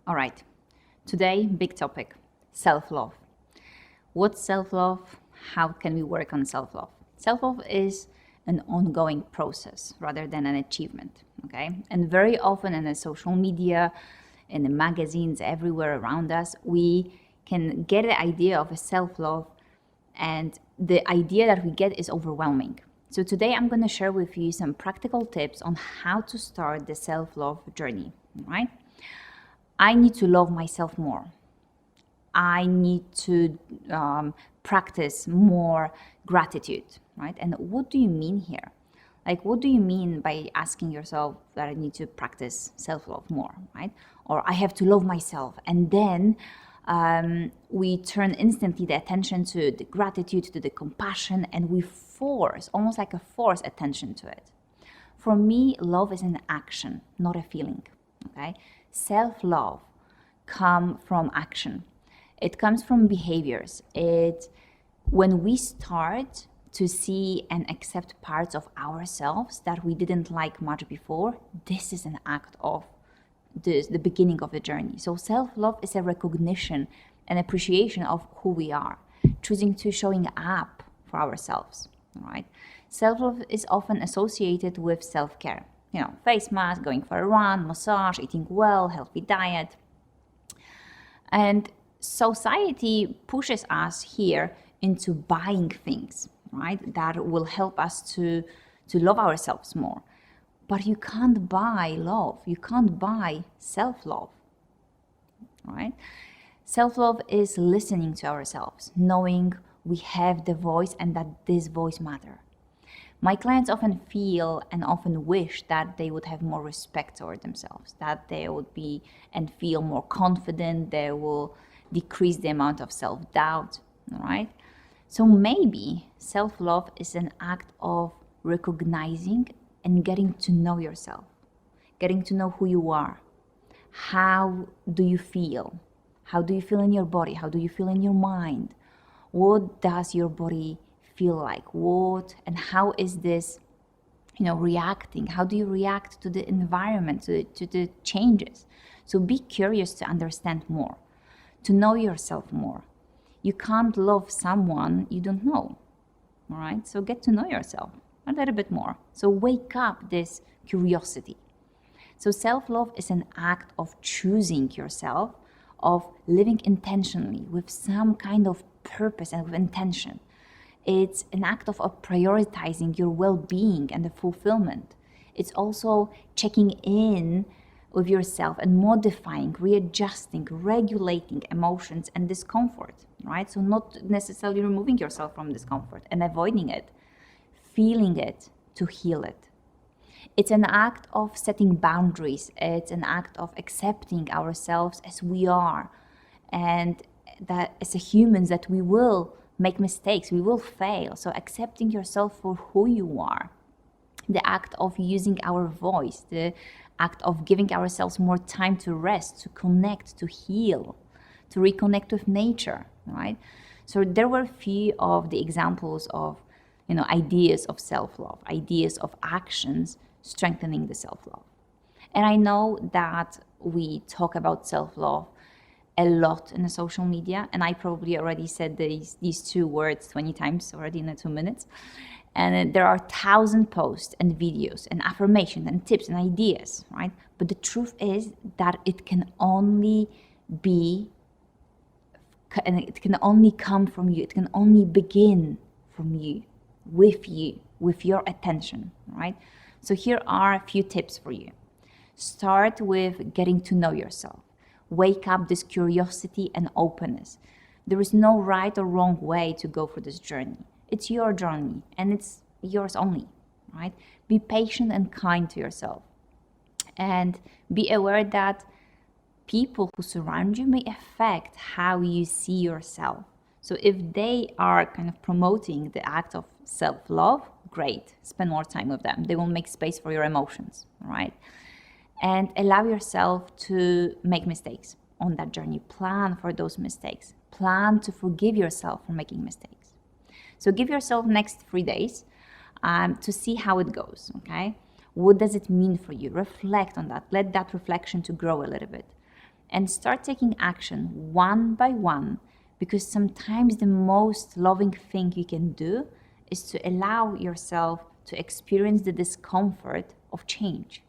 All right, today, big topic, self-love. What's self-love? How can we work on self-love? Self-love is an ongoing process rather than an achievement, okay? And very often in the social media, in the magazines, everywhere around us, we can get the idea of a self-love, and the idea that we get is overwhelming. So today I'm going to share with you some practical tips on how to start the self-love journey, right? I need to love myself more. I need to practice more gratitude, right? And what do you mean here? Like, what do you mean by asking yourself that I need to practice self-love more, right? Or I have to love myself. And then we turn instantly the attention to the gratitude, to the compassion, and we force, almost like a force attention to it. For me, love is an action, not a feeling, okay? Self-love comes from action. It comes from behaviors. When we start to see and accept parts of ourselves that we didn't like much before, this is an act of the beginning of the journey. So self-love is a recognition and appreciation of who we are, choosing to showing up for ourselves, right? Self-love is often associated with self-care. Face mask, going for a run, massage, eating well, healthy diet. And society pushes us here into buying things, right? That will help us to love ourselves more. But you can't buy love. You can't buy self-love, right? Self-love is listening to ourselves, knowing we have the voice and that this voice matters. My clients often feel and often wish that they would have more respect toward themselves, that they would be and feel more confident, they will decrease the amount of self-doubt, right? So maybe self-love is an act of recognizing and getting to know yourself, getting to know who you are. How do you feel? How do you feel in your body? How do you feel in your mind? What does your body feel like? What and how is this, reacting? How do you react to the environment, to the changes? So be curious to understand more, to know yourself more. You can't love someone you don't know, all right? So get to know yourself a little bit more. So wake up this curiosity. So self-love is an act of choosing yourself, of living intentionally with some kind of purpose and with intention. It's an act of prioritizing your well-being and the fulfillment. It's also checking in with yourself and modifying, readjusting, regulating emotions and discomfort, right? So not necessarily removing yourself from discomfort and avoiding it, feeling it to heal it. It's an act of setting boundaries. It's an act of accepting ourselves as we are, and that as humans that we will make mistakes, we will fail. So accepting yourself for who you are. The act of using our voice, the act of giving ourselves more time to rest, to connect, to heal, to reconnect with nature, right? So there were a few of the examples of, ideas of self-love, ideas of actions strengthening the self-love. And I know that we talk about self-love a lot in the social media, and I probably already said these two words 20 times already in the 2 minutes. And there are 1,000 posts and videos and affirmations and tips and ideas, right? But the truth is that it can only come from you. It can only begin from you, with your attention, right? So here are a few tips for you. Start with getting to know yourself. Wake up this curiosity and openness. There is no right or wrong way to go for this journey. It's your journey and it's yours only, right? Be patient and kind to yourself. And be aware that people who surround you may affect how you see yourself. So if they are kind of promoting the act of self-love, great, spend more time with them. They will make space for your emotions, right? And allow yourself to make mistakes on that journey. Plan for those mistakes. Plan to forgive yourself for making mistakes. So give yourself next 3 days to see how it goes, okay? What does it mean for you? Reflect on that. Let that reflection to grow a little bit. and start taking action one by one, because sometimes the most loving thing you can do is to allow yourself to experience the discomfort of change.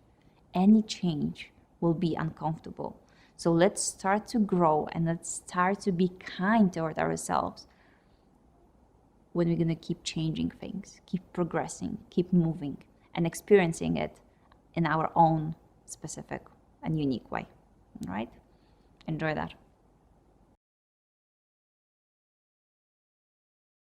Any change will be uncomfortable. So let's start to grow and let's start to be kind toward ourselves when we're going to keep changing things, keep progressing, keep moving, and experiencing it in our own specific and unique way. All right? Enjoy that.